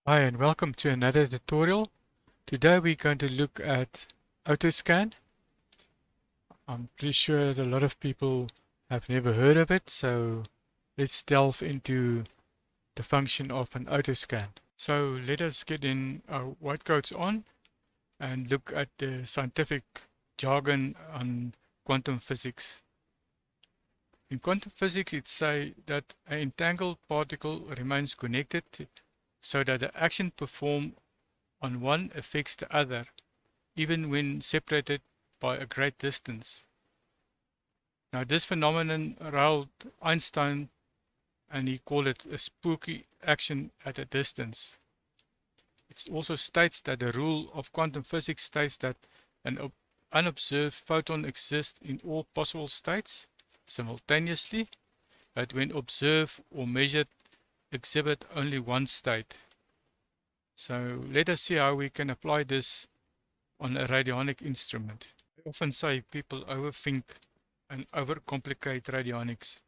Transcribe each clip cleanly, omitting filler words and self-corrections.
Hi and welcome to another tutorial. Today we're going to look at Otoscan. I'm pretty sure that a lot of people have never heard of it, so let's delve into the function of an Otoscan. So let us get in our white coats on and look at the scientific jargon on quantum physics. In quantum physics, it says that an entangled particle remains connected so that the action performed on one affects the other, even when separated by a great distance. Now, this phenomenon riled Einstein, and he called it a spooky action at a distance. It also states that the rule of quantum physics states that an unobserved photon exists in all possible states simultaneously, but when observed or measured, exhibit only one state. So let us see how we can apply this on a radionic instrument. I often say people overthink and overcomplicate radionics.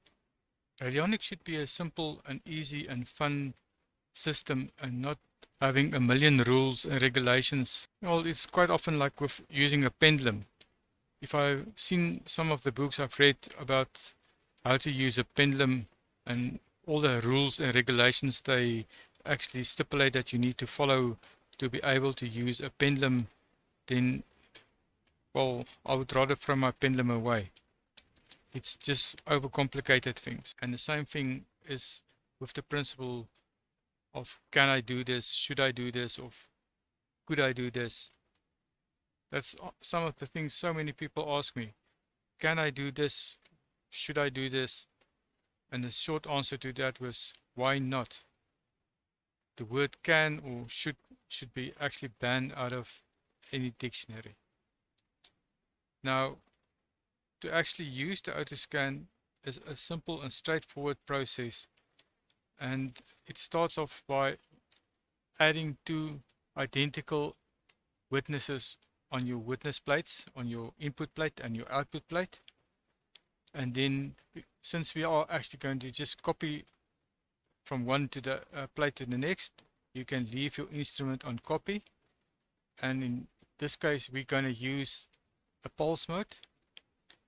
Radionics should be a simple and easy and fun system and not having a million rules and regulations. Well, it's quite often like with using a pendulum. If I've seen some of the books I've read about how to use a pendulum and all the rules and regulations they actually stipulate that you need to follow to be able to use a pendulum, then, well, I would rather throw my pendulum away. It's just overcomplicated things. And the same thing is with the principle of can I do this, should I do this, or could I do this? That's some of the things so many people ask me. Can I do this? Should I do this? And the short answer to that was why not? The word can or should be actually banned out of any dictionary. Now, to actually use the Otoscan is a simple and straightforward process, and it starts off by adding two identical witnesses on your witness plates, on your input plate and your output plate. And then, since we are actually going to just copy from one to the plate to the next, you can leave your instrument on copy. And in this case, we're going to use a pulse mode.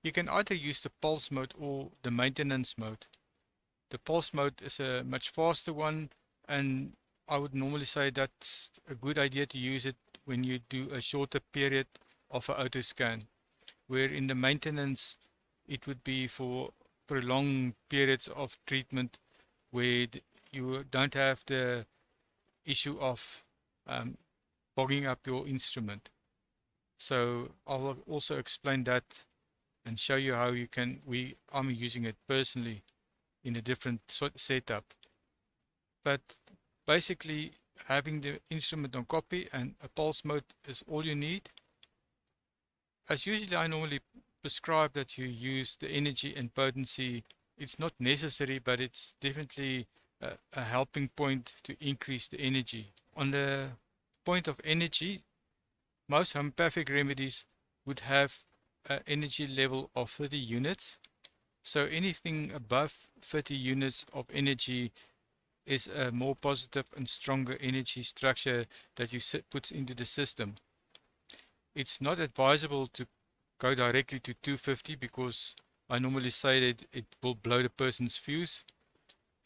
You can either use the pulse mode or the maintenance mode. The pulse mode is a much faster one, and I would normally say that's a good idea to use it when you do a shorter period of an Otoscan, where in the maintenance it would be for prolonged periods of treatment where you don't have the issue of bogging up your instrument. So I will also explain that and show you how you can. I'm using it personally in a different setup. But basically, having the instrument on copy and a pulse mode is all you need. As usually, I normally prescribe that you use the energy and potency. It's not necessary, but it's definitely a helping point to increase the energy. On the point of energy, most homeopathic remedies would have an energy level of 30 units. So anything above 30 units of energy is a more positive and stronger energy structure that you put into the system. It's not advisable to go directly to 250 because I normally say that it will blow the person's fuse.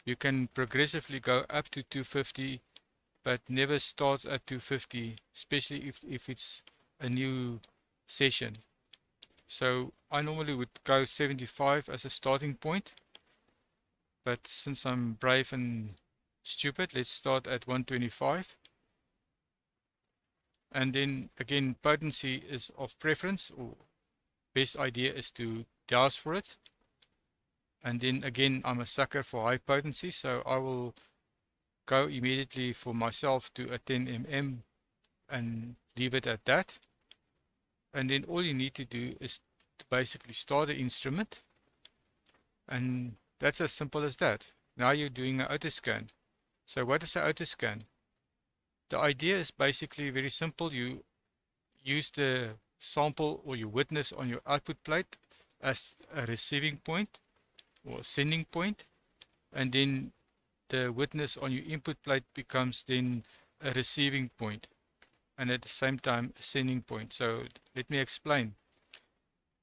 You can progressively go up to 250, but never starts at 250, especially if it's a new session. So I normally would go 75 as a starting point, but since I'm brave and stupid, let's start at 125. And then again, potency is of preference, or best idea is to douse for it. And then again, I'm a sucker for high potency, so I will go immediately for myself to a 10 mm and leave it at that. And then all you need to do is to basically start the instrument, and that's as simple as that. Now you're doing an Otoscan. So what is an Otoscan? The idea is basically very simple. You use the sample or your witness on your output plate as a receiving point or sending point, and then the witness on your input plate becomes then a receiving point and at the same time a sending point. So let me explain.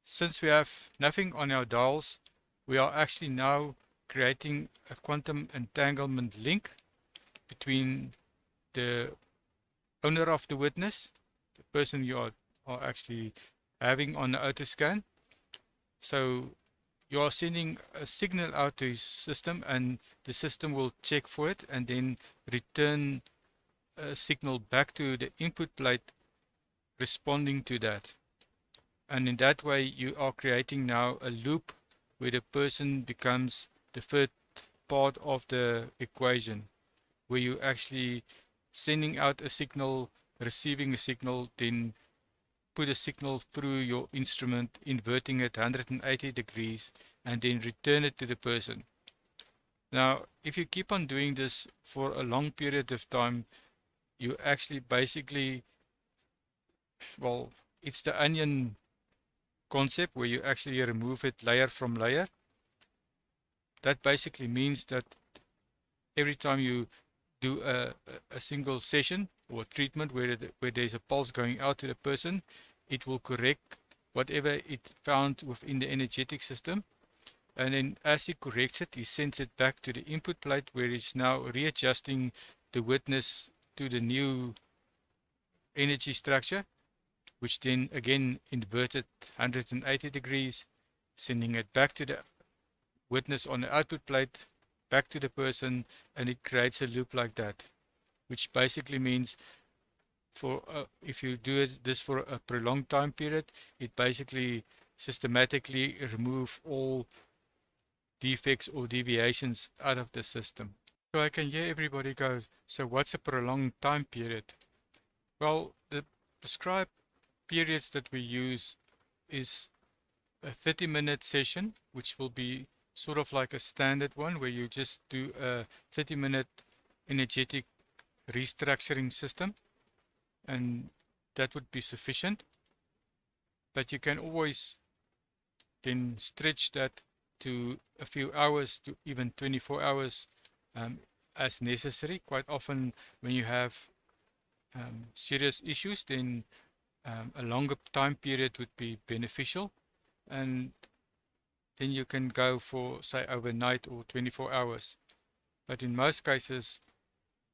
Since we have nothing on our dials, we are actually now creating a quantum entanglement link between the owner of the witness, the person you are actually having on the Otoscan. So you are sending a signal out to his system, and the system will check for it and then return a signal back to the input plate responding to that. And in that way, you are creating now a loop where the person becomes the third part of the equation, where you actually sending out a signal, receiving a signal, then put a signal through your instrument, inverting it 180 degrees, and then return it to the person. Now, if you keep on doing this for a long period of time, you actually basically, well, it's the onion concept where you actually remove it layer from layer. That basically means that every time you do a single session or treatment where there's a pulse going out to the person, it will correct whatever it found within the energetic system. And then as he corrects it, he sends it back to the input plate where it's now readjusting the witness to the new energy structure, which then again inverted 180 degrees, sending it back to the witness on the output plate, back to the person, and it creates a loop like that, which basically means for if you do this for a prolonged time period, it basically systematically remove all defects or deviations out of the system. So I can hear everybody go, so what's a prolonged time period? Well, the prescribed periods that we use is a 30-minute session, which will be sort of like a standard one where you just do a 30-minute energetic restructuring system, and that would be sufficient. But you can always then stretch that to a few hours to even 24 hours as necessary. Quite often when you have serious issues, then a longer time period would be beneficial, and then you can go for, say, overnight or 24 hours. But in most cases,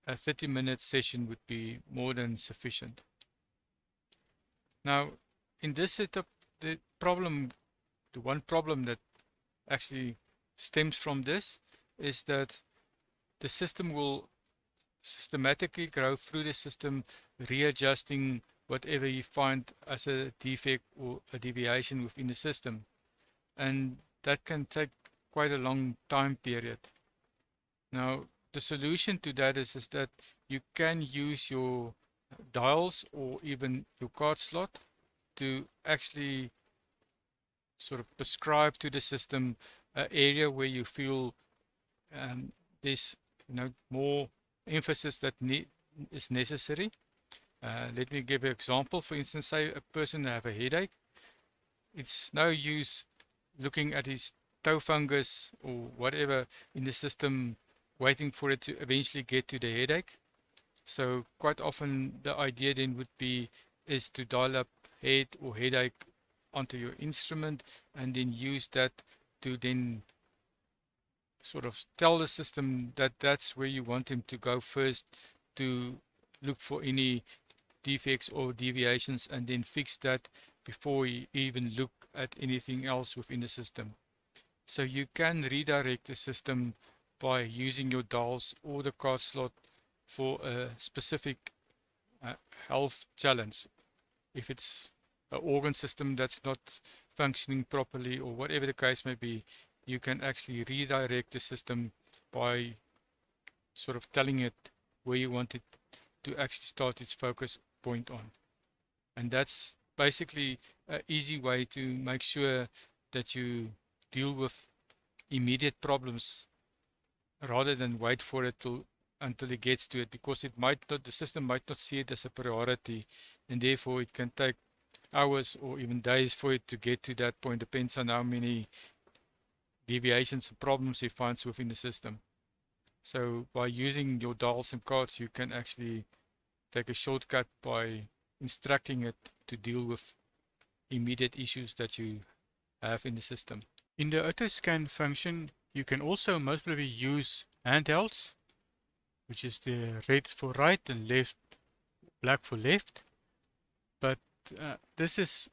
a 30-minute session would be more than sufficient. Now, in this setup, the one problem that actually stems from this is that the system will systematically go through the system, readjusting whatever you find as a defect or a deviation within the system. And that can take quite a long time period. Now, the solution to that is that you can use your dials or even your card slot to actually sort of prescribe to the system an area where you feel there's more emphasis that is necessary. Let me give an example. For instance, say a person have a headache. It's no use looking at his toe fungus or whatever in the system, waiting for it to eventually get to the headache. So quite often the idea then would be is to dial up head or headache onto your instrument and then use that to then sort of tell the system that that's where you want him to go first to look for any defects or deviations and then fix that before you even look at anything else within the system. So you can redirect the system by using your dials or the card slot for a specific health challenge. If it's an organ system that's not functioning properly or whatever the case may be, you can actually redirect the system by sort of telling it where you want it to actually start its focus point on. And that's basically an easy way to make sure that you deal with immediate problems rather than wait for it until it gets to it, because the system might not see it as a priority, and therefore it can take hours or even days for it to get to that point. Depends on how many deviations and problems it finds within the system. So by using your dials and cards, you can actually take a shortcut by instructing it to deal with immediate issues that you have in the system. In the Otoscan function, you can also most probably use handhelds, which is the red for right and left, black for left. But this is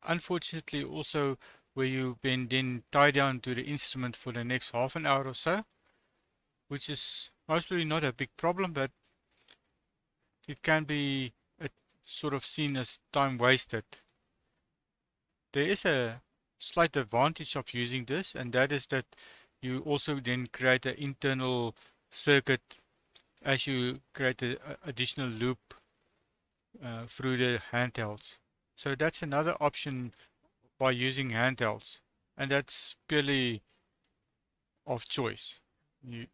unfortunately also where you've been then tied down to the instrument for the next half an hour or so, which is mostly not a big problem, but it can be sort of seen as time wasted. There is a slight advantage of using this, and that is that you also then create an internal circuit as you create an additional loop through the handhelds. So that's another option by using handhelds, and that's purely of choice.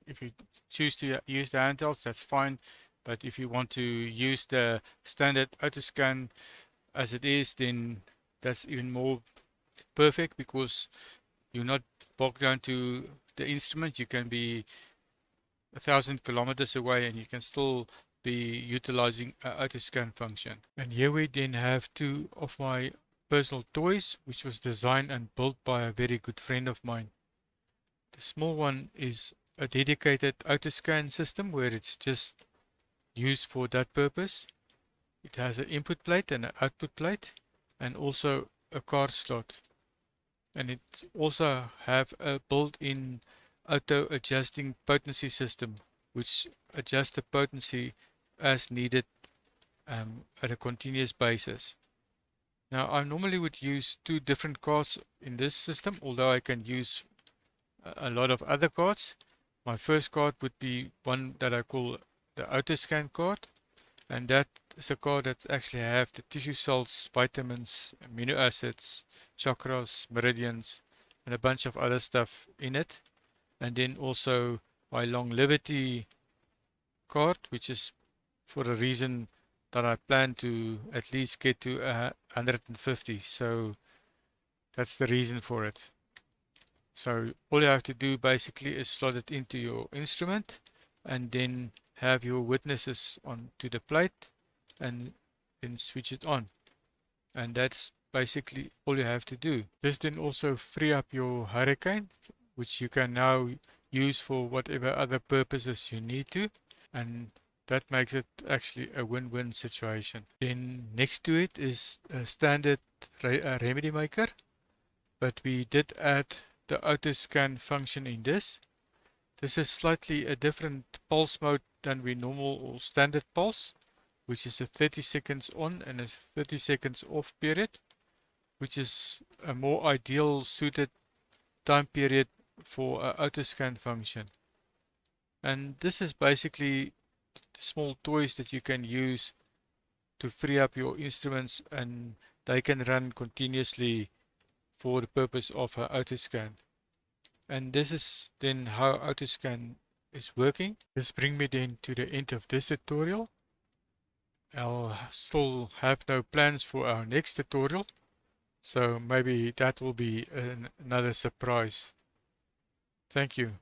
If you choose to use the handhelds, that's fine, but if you want to use the standard Otoscan as it is, then that's even more perfect because you're not bogged down to the instrument. You can be 1,000 kilometers away and you can still be utilizing an Otoscan function. And here we then have two of my personal toys, which was designed and built by a very good friend of mine. The small one is a dedicated Otoscan system where it's just used for that purpose. It has an input plate and an output plate and also a card slot. And it also have a built-in auto adjusting potency system which adjusts the potency as needed at a continuous basis. Now I normally would use two different cards in this system, although I can use a lot of other cards. My first card would be one that I call the Otoscan card, and that is a card that actually have the tissue cells, vitamins, amino acids, chakras, meridians, and a bunch of other stuff in it. And then also my longevity card, which is for a reason that I plan to at least get to 150. So that's the reason for it. So all you have to do basically is slot it into your instrument and then have your witnesses on to the plate and then switch it on. And that's basically all you have to do. This then also free up your hurricane, which you can now use for whatever other purposes you need to, and that makes it actually a win-win situation. Then next to it is a standard remedy maker, but we did add the Otoscan function in this. This is slightly a different pulse mode than we normal or standard pulse, which is a 30 seconds on and a 30 seconds off period, which is a more ideal suited time period for an Otoscan function. And this is basically the small toys that you can use to free up your instruments, and they can run continuously for the purpose of an Otoscan. And this is then how Otoscan is working. This brings me then to the end of this tutorial. I'll still have no plans for our next tutorial, so maybe that will be another surprise. Thank you.